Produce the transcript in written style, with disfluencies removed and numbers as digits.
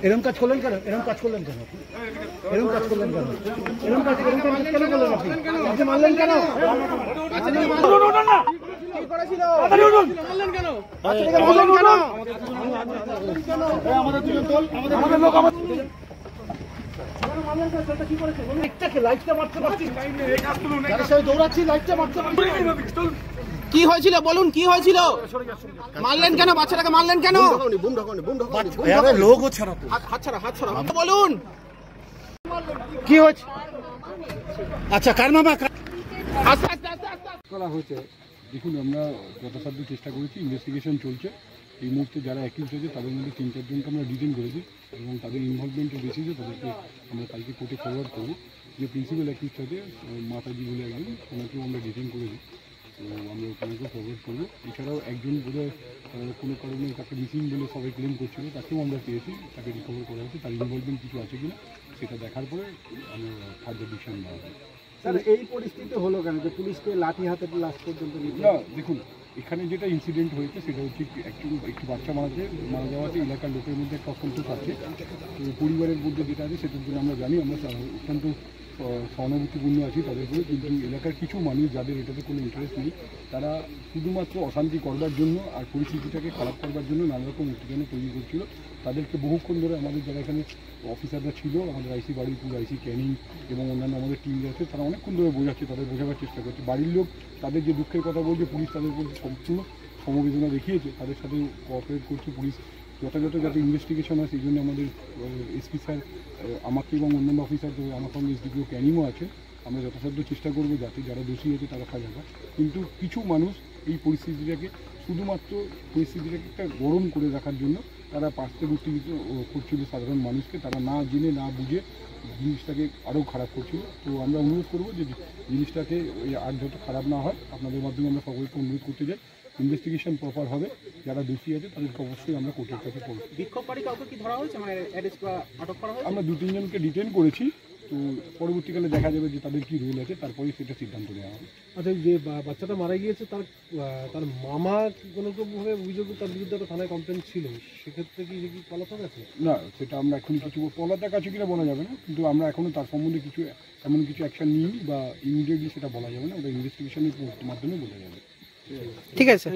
এরকম কাজ করলেন কেন? এরকম কাজ করলেন কেন? এরকম কাজ করলেন কেন? এরকম কাজ কেন করলেন? আপনি মারলেন কেন? কি হয়েছিল বলুন, কি হয়েছিল? মারলেন কেন? বাচ্চাটাকে মারলেন কেন? বলুন কি হয়েছে? আচ্ছা, কার মামা করা হয়েছে? দেখুন, আমরা যথাসাধ্য চেষ্টা করেছি, ইনভেস্টিগেশন চলছে। এই মুহূর্তে যারা অ্যাকিউজ হয়েছে তাদের মধ্যে 3-4 জনকে আমরা ডিটেইন করেছি এবং তাদের ইনভলভমেন্টের বেসিসে তাদেরকে আমরা কালকে কোর্টে ফরওয়ার্ড করবো। যে প্রিন্সিপাল অ্যাকিউজ আছে মাতাজি বলে একজন, ওনাকেও আমরা ডিটেইন করেছি, তো আমরা ওখানেকেও ফরওয়ার্ড করবো। এছাড়াও একজন বোধহয় কোনো কারণে তাকে মিসিং বলে সবাই ক্লেম করছিল, তাকেও আমরা পেয়েছি, তাকে রিকভার করা হয়েছে। তার ইনভলভমেন্ট কিছু আছে কিনা সেটা দেখার পরে আমরা ফার্দার ডিসিশন নেওয়া হবে। স্যার, এই পরিস্থিতি হলো কেন যে পুলিশকে লাঠি হাতে লাস্ট পর্যন্ত? না, দেখুন, এখানে যেটা ইনসিডেন্ট হয়েছে সেটা হচ্ছে একটি বাচ্চা মারা যাওয়াতে এলাকার লোকের মধ্যে একটা অসন্তোষ আছে। তো পরিবারের মধ্যে যেটা আছে সেটার জন্য আমরা জানি, আমরা অত্যন্ত সহানুভূতিপূর্ণ আছি তাদের উপরে। কিন্তু এলাকার কিছু মানুষ যাদের এটাতে কোনো ইন্টারেস্ট নেই, তারা শুধুমাত্র অশান্তি করবার জন্য আর পরিস্থিতিটাকে খারাপ করবার জন্য নানা রকম উত্তেজনা তৈরি করছিল। তাদেরকে বহুক্ষণ ধরে আমাদের যারা এখানে অফিসাররা ছিল, আমাদের আইসি বারুইপুর, আইসি ক্যানিং এবং অন্যান্য আমাদের টিম আছে, তারা অনেকক্ষণ ধরে বোঝাচ্ছে, তাদের বোঝাবার চেষ্টা করছে। বাড়ির লোক তাদের যে দুঃখের কথা বলছে, পুলিশ তাদের প্রতি সম্পূর্ণ সমবেদনা দেখিয়েছে, তাদের সাথে কোঅপারেট করছে। পুলিশ যথাযথ যাতে ইনভেস্টিগেশন হয় সেই জন্য আমাদের এসপি স্যার আমাকে এবং অন্যান্য অফিসার, আমার সঙ্গে এসডিপিও ক্যানিংও আছে, আমরা যথাসাধ্য চেষ্টা করবো যাতে যারা দোষী আছে তারা সাজা পায়। কিন্তু কিছু মানুষ এই পরিস্থিতিটাকে শুধুমাত্র একটা গরম করে রাখার জন্য তারা পাশে উত্তেজিত করছিল সাধারণ মানুষকে, তারা না জেনে না বুঝে জিনিসটাকে আরও খারাপ করছিল। তো আমরা অনুরোধ করবো যে জিনিসটাকে আর যত খারাপ না হয়, আপনাদের মাধ্যমে আমরা সকলকে অনুরোধ করতে চাই, ইনভেস্টিগেশন প্রপার হবে, যারা দোষী আছে তাদেরকে অবশ্যই আমরা কোর্টের কাছে পড়ব। বিক্ষোভকারী কাউকে কি ধরা হয়েছে, মানে অ্যারেস্ট বা আটক করা হয়েছে? আমরা 2-3 জনকে ডিটেইন করেছি, তো পরবর্তীকালে দেখা যাবে যে তাদের কী রোল আছে, তারপরে সেটা সিদ্ধান্ত নেওয়া হবে। আচ্ছা, যে বাচ্চাটা মারা গিয়েছে তার মামা কোনোভাবে অভিযোগ, তার বিরুদ্ধে একটা থানায় কমপ্লেন ছিল, সেক্ষেত্রে কি পলাতক আছে? না, সেটা আমরা এখনই কিছু পলাতক আছে কিনা বলা যাবে না, কিন্তু আমরা এখনও তার সম্বন্ধে এমন কিছু অ্যাকশন নিইনি বা ইমিডিয়েটলি সেটা বলা যাবে না, ওটা ইনভেস্টিগেশনের মাধ্যমে বোঝা যাবে। ঠিক আছে।